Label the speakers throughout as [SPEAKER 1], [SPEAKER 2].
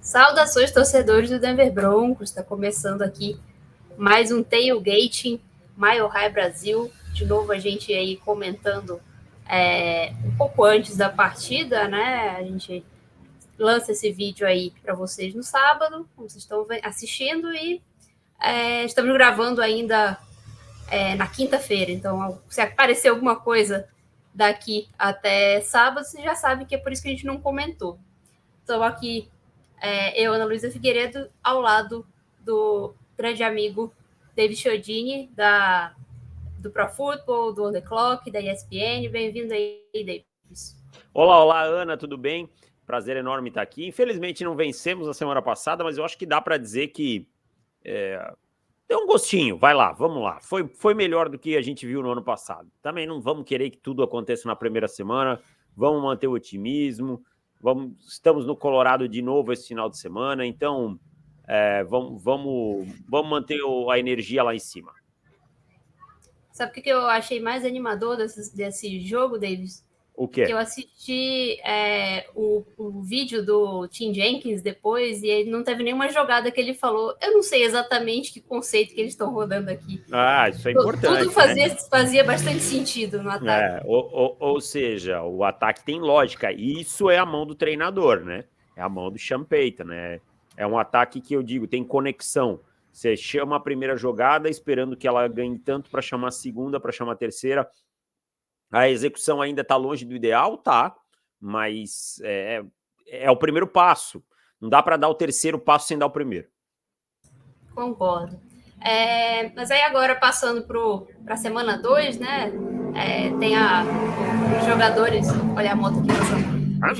[SPEAKER 1] Saudações, torcedores do Denver Broncos. Está começando aqui mais um Tailgating Mile High Brasil. De novo, a gente aí comentando um pouco antes da partida, né? A gente lança esse vídeo aí para vocês no sábado, como vocês estão assistindo, e estamos gravando ainda na quinta-feira. Então, se aparecer alguma coisa daqui até sábado, você já sabe que é por isso que a gente não comentou. Estou aqui, eu, Ana Luísa Figueiredo, ao lado do grande amigo David Chiodini, do Pro Football, do On The Clock, da ESPN. Bem-vindo aí, David.
[SPEAKER 2] Olá, Ana, tudo bem? Prazer enorme estar aqui. Infelizmente não vencemos a semana passada, mas eu acho que dá para dizer que deu um gostinho. Vai lá, vamos lá. Foi melhor do que a gente viu no ano passado. Também não vamos querer que tudo aconteça na primeira semana. Vamos manter o otimismo. Estamos no Colorado de novo esse final de semana, então vamos manter a energia lá em cima.
[SPEAKER 1] Sabe o que eu achei mais animador desse jogo, Davis?
[SPEAKER 2] O quê?
[SPEAKER 1] Que eu assisti o vídeo do Tim Jenkins depois, e ele não teve nenhuma jogada que ele falou. Eu não sei exatamente que conceito que eles estão rodando aqui.
[SPEAKER 2] Isso é importante.
[SPEAKER 1] Tudo fazia bastante sentido no ataque.
[SPEAKER 2] Ou seja, o ataque tem lógica. Isso é a mão do treinador, né? É a mão do Sean Payton, né? É um ataque que eu digo, tem conexão. Você chama a primeira jogada esperando que ela ganhe tanto para chamar a segunda, para chamar a terceira. A execução ainda está longe do ideal, tá? Mas é o primeiro passo. Não dá para dar o terceiro passo sem dar o primeiro.
[SPEAKER 1] Concordo. Mas aí agora, passando para a semana 2, né? Tem os jogadores... Olha a moto aqui passando. Os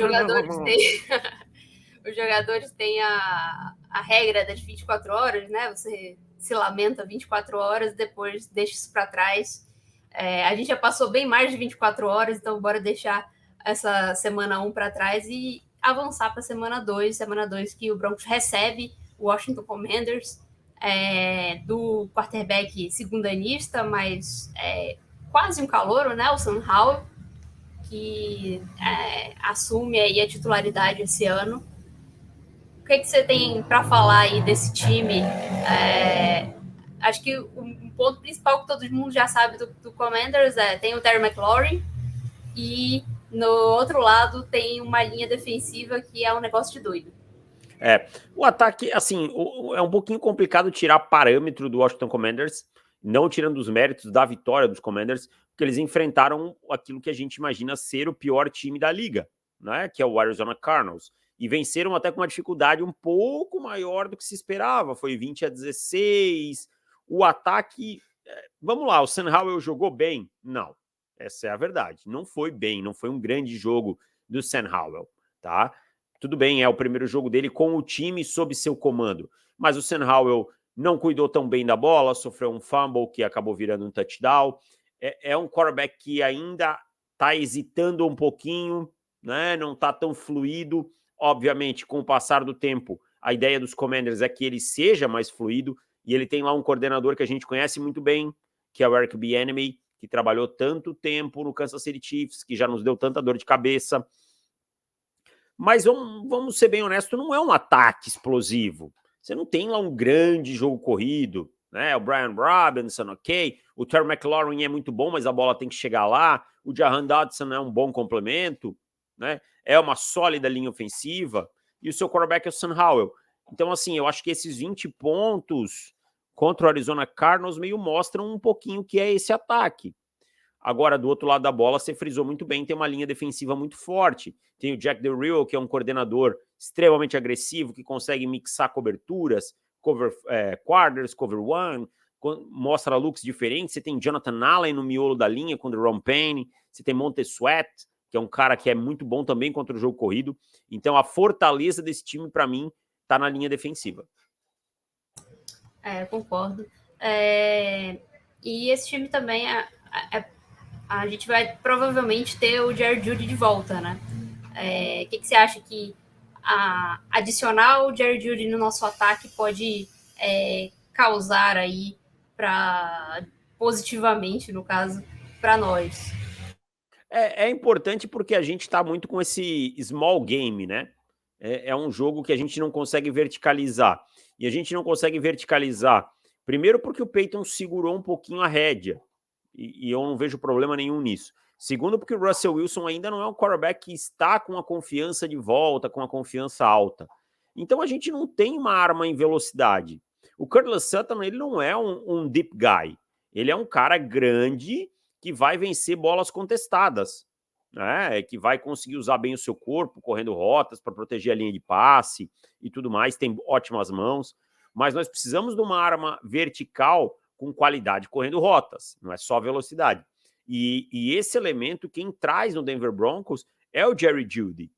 [SPEAKER 1] jogadores têm a regra das 24 horas, né? Você se lamenta 24 horas, depois deixa isso para trás. A gente já passou bem mais de 24 horas, então bora deixar essa semana 1 para trás e avançar para a semana 2. Semana 2 que o Broncos recebe o Washington Commanders, do quarterback segundanista, mas quase um calouro, né? O Sam Howell, que assume aí a titularidade esse ano. O que você tem para falar aí desse time? Acho que um ponto principal que todo mundo já sabe do Commanders tem o Terry McLaurin, e no outro lado tem uma linha defensiva que é um negócio de doido.
[SPEAKER 2] O ataque, assim, é um pouquinho complicado tirar parâmetro do Washington Commanders, não tirando os méritos da vitória dos Commanders, porque eles enfrentaram aquilo que a gente imagina ser o pior time da liga, né? Que é o Arizona Cardinals. E venceram até com uma dificuldade um pouco maior do que se esperava. Foi 20-16. O ataque... Vamos lá, o Sam Howell jogou bem? Não. Essa é a verdade. Não foi bem, não foi um grande jogo do Sam Howell, tá? Tudo bem, é o primeiro jogo dele com o time sob seu comando. Mas o Sam Howell não cuidou tão bem da bola, sofreu um fumble que acabou virando um touchdown. É um quarterback que ainda está hesitando um pouquinho, né? Não está tão fluido. Obviamente, com o passar do tempo, a ideia dos Commanders é que ele seja mais fluido, e ele tem lá um coordenador que a gente conhece muito bem, que é o Eric Bieniemy, que trabalhou tanto tempo no Kansas City Chiefs, que já nos deu tanta dor de cabeça. Mas vamos ser bem honestos, não é um ataque explosivo. Você não tem lá um grande jogo corrido, né? O Brian Robinson, ok. O Terry McLaurin é muito bom, mas a bola tem que chegar lá. O Jahan Dodson é um bom complemento, né? É uma sólida linha ofensiva. E o seu quarterback é o Sam Howell. Então, assim, eu acho que esses 20 pontos contra o Arizona Cardinals meio mostram um pouquinho o que é esse ataque. Agora, do outro lado da bola, você frisou muito bem, tem uma linha defensiva muito forte. Tem o Jack Del Rio, que é um coordenador extremamente agressivo, que consegue mixar coberturas, cover quarters, cover one, mostra looks diferentes. Você tem Jonathan Allen no miolo da linha com o Ron Payne. Você tem Montez Sweat, que é um cara que é muito bom também contra o jogo corrido. Então, a fortaleza desse time, para mim, está na linha defensiva.
[SPEAKER 1] Concordo. E esse time também a gente vai provavelmente ter o Jerry Jeudy de volta, né? O que você acha que adicionar o Jerry Jeudy no nosso ataque pode causar aí positivamente, no caso, para nós?
[SPEAKER 2] É importante porque a gente está muito com esse small game, né? é um jogo que a gente não consegue verticalizar. E a gente não consegue verticalizar, primeiro porque o Peyton segurou um pouquinho a rédea, e eu não vejo problema nenhum nisso. Segundo, porque o Russell Wilson ainda não é um quarterback que está com a confiança de volta, com a confiança alta. Então a gente não tem uma arma em velocidade. O Courtland Sutton, ele não é um deep guy. Ele é um cara grande que vai vencer bolas contestadas, né? Que vai conseguir usar bem o seu corpo, correndo rotas para proteger a linha de passe e tudo mais. Tem ótimas mãos. Mas nós precisamos de uma arma vertical com qualidade correndo rotas. Não é só velocidade. E esse elemento, quem traz no Denver Broncos é o Jerry Jeudy.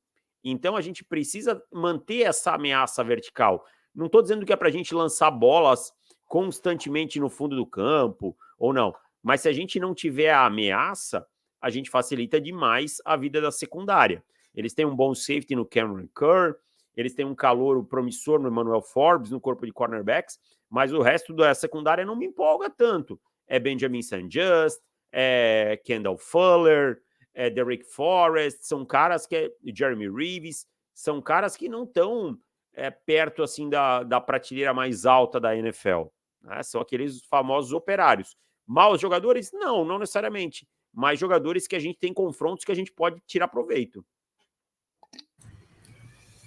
[SPEAKER 2] Então a gente precisa manter essa ameaça vertical. Não estou dizendo que é para a gente lançar bolas constantemente no fundo do campo ou não. Mas se a gente não tiver a ameaça, a gente facilita demais a vida da secundária. Eles têm um bom safety no Cameron Kerr, eles têm um calouro promissor no Emmanuel Forbes, no corpo de cornerbacks, mas o resto da secundária não me empolga tanto. É Benjamin St-Juste, é Kendall Fuller, é Derek Forrest, são caras que Jeremy Reeves, são caras que não estão perto assim da prateleira mais alta da NFL. Né? São aqueles famosos operários. Maus jogadores? Não necessariamente. Mas jogadores que a gente tem confrontos que a gente pode tirar proveito.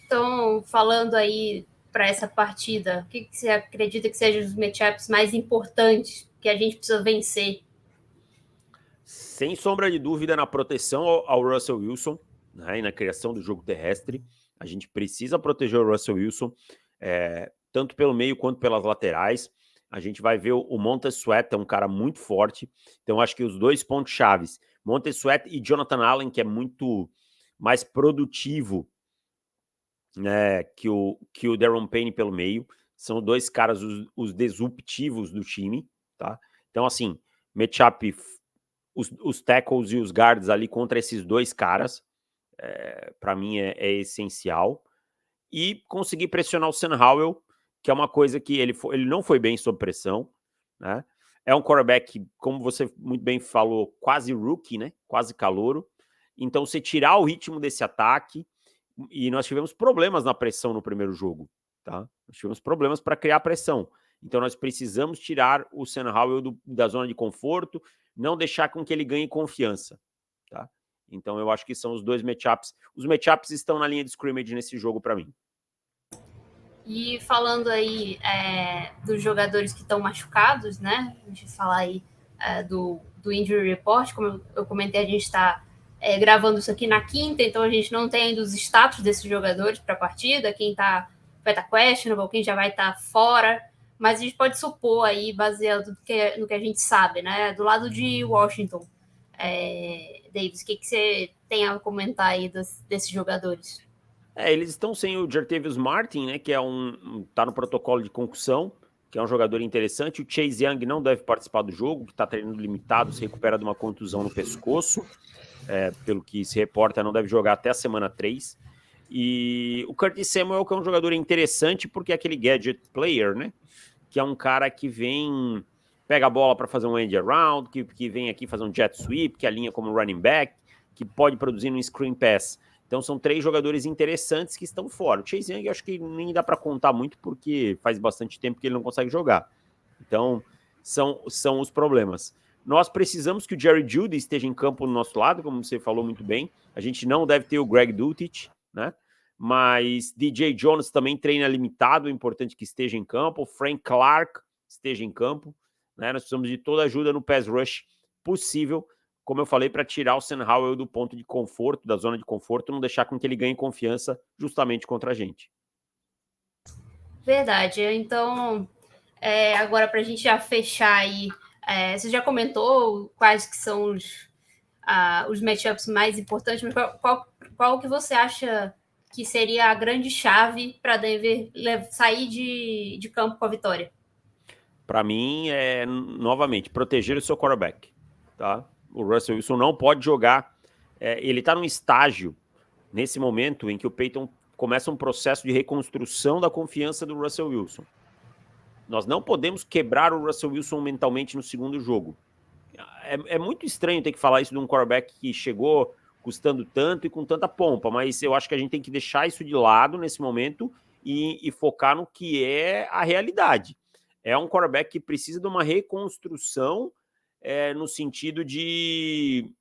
[SPEAKER 1] Então, falando aí para essa partida, o que você acredita que sejam os matchups mais importantes que a gente precisa vencer?
[SPEAKER 2] Sem sombra de dúvida, na proteção ao Russell Wilson, né, e na criação do jogo terrestre. A gente precisa proteger o Russell Wilson, tanto pelo meio quanto pelas laterais. A gente vai ver o Montez Sweat, é um cara muito forte. Então, acho que os dois pontos chaves, Montez Sweat e Jonathan Allen, que é muito mais produtivo, né, que o Daron Payne pelo meio. São dois caras, os disruptivos do time, tá? Então, assim, matchup, os tackles e os guards ali contra esses dois caras, para mim é essencial. E conseguir pressionar o Sam Howell, que é uma coisa que ele não foi bem sob pressão, né? É um quarterback, como você muito bem falou, quase rookie, né? Quase calouro. Então, você tirar o ritmo desse ataque, e nós tivemos problemas na pressão no primeiro jogo, tá? Nós tivemos problemas para criar pressão. Então, nós precisamos tirar o Sam Howell da zona de conforto, não deixar com que ele ganhe confiança, tá? Então, eu acho que são os dois matchups. Os matchups estão na linha de scrimmage nesse jogo para mim.
[SPEAKER 1] E falando aí dos jogadores que estão machucados, né? A gente falar aí do Injury Report, como eu comentei, a gente está gravando isso aqui na quinta, então a gente não tem ainda os status desses jogadores para a partida, quem vai estar questionable, quem já vai estar fora, mas a gente pode supor aí, baseado no que a gente sabe, né? Do lado de Washington, Davis, o que você tem a comentar aí desses jogadores?
[SPEAKER 2] Eles estão sem o Jartavius Martin, né, que tá no protocolo de concussão, que é um jogador interessante. O Chase Young não deve participar do jogo, que está treinando limitado, se recupera de uma contusão no pescoço. Pelo que se reporta, não deve jogar até a semana 3. E o Curtis Samuel, que é um jogador interessante, porque é aquele gadget player, né, que é um cara que pega a bola para fazer um end around, que vem aqui fazer um jet sweep, que alinha como running back, que pode produzir um screen pass. Então são 3 jogadores interessantes que estão fora. O Chase Young, acho que nem dá para contar muito, porque faz bastante tempo que ele não consegue jogar. Então são os problemas. Nós precisamos que o Jerry Jeudy esteja em campo do nosso lado, como você falou muito bem. A gente não deve ter o Greg Dulcich, né? Mas DJ Jones também treina limitado, é importante que esteja em campo. O Frank Clark esteja em campo, né? Nós precisamos de toda ajuda no pass rush possível, como eu falei, para tirar o Sam Howell do ponto de conforto, da zona de conforto, não deixar com que ele ganhe confiança justamente contra a gente.
[SPEAKER 1] Verdade. Então, agora para a gente já fechar aí, você já comentou quais que são os matchups mais importantes, mas qual que você acha que seria a grande chave para Denver sair de campo com a vitória?
[SPEAKER 2] Para mim, novamente, proteger o seu quarterback, tá? O Russell Wilson não pode jogar. Ele está num estágio, nesse momento, em que o Peyton começa um processo de reconstrução da confiança do Russell Wilson. Nós não podemos quebrar o Russell Wilson mentalmente no segundo jogo. É muito estranho ter que falar isso de um quarterback que chegou custando tanto e com tanta pompa, mas eu acho que a gente tem que deixar isso de lado nesse momento e focar no que é a realidade. É um quarterback que precisa de uma reconstrução no sentido de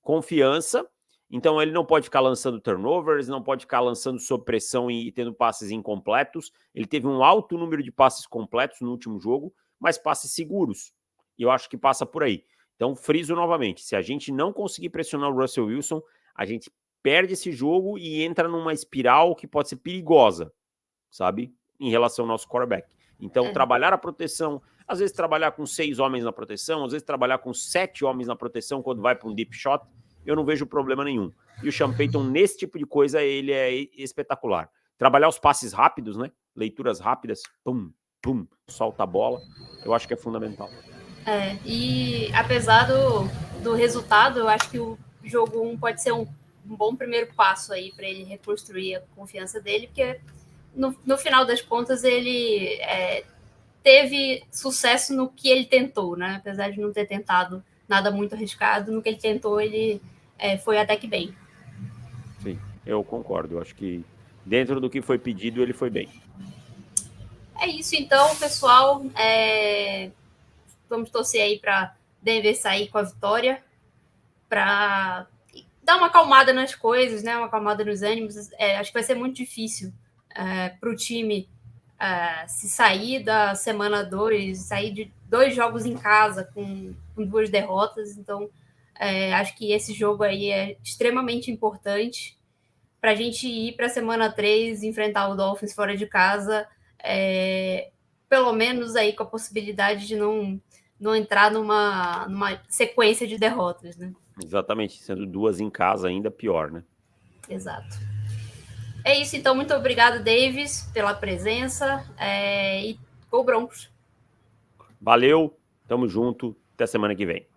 [SPEAKER 2] confiança. Então ele não pode ficar lançando turnovers, não pode ficar lançando sob pressão e tendo passes incompletos. Ele teve um alto número de passes completos no último jogo, mas passes seguros. E eu acho que passa por aí. Então, friso novamente, se a gente não conseguir pressionar o Russell Wilson, a gente perde esse jogo e entra numa espiral que pode ser perigosa, sabe? Em relação ao nosso quarterback. Então, trabalhar a proteção, às vezes trabalhar com 6 homens na proteção, às vezes trabalhar com 7 homens na proteção quando vai para um deep shot, eu não vejo problema nenhum. E o Sean Payton, nesse tipo de coisa, ele é espetacular. Trabalhar os passes rápidos, né? Leituras rápidas, pum, pum, solta a bola, eu acho que é fundamental.
[SPEAKER 1] E apesar do resultado, eu acho que o jogo 1 pode ser um bom primeiro passo aí para ele reconstruir a confiança dele, porque no final das contas ele teve sucesso no que ele tentou, né? Apesar de não ter tentado nada muito arriscado, no que ele tentou ele foi até que bem.
[SPEAKER 2] Sim, eu concordo. Eu acho que dentro do que foi pedido, ele foi bem.
[SPEAKER 1] É isso então, pessoal. Vamos torcer aí para Denver sair com a vitória, para dar uma acalmada nas coisas, né? Uma acalmada nos ânimos. Acho que vai ser muito difícil para o time se sair da semana 2, sair de 2 jogos em casa com 2 derrotas. Então, acho que esse jogo aí é extremamente importante para a gente ir para a semana 3, enfrentar o Dolphins fora de casa, pelo menos aí com a possibilidade de não entrar numa sequência de derrotas, né?
[SPEAKER 2] Exatamente, sendo 2 em casa ainda pior, né?
[SPEAKER 1] Exato. É isso, então, muito obrigado, Davis, pela presença e Go Broncos.
[SPEAKER 2] Valeu, tamo junto, até semana que vem.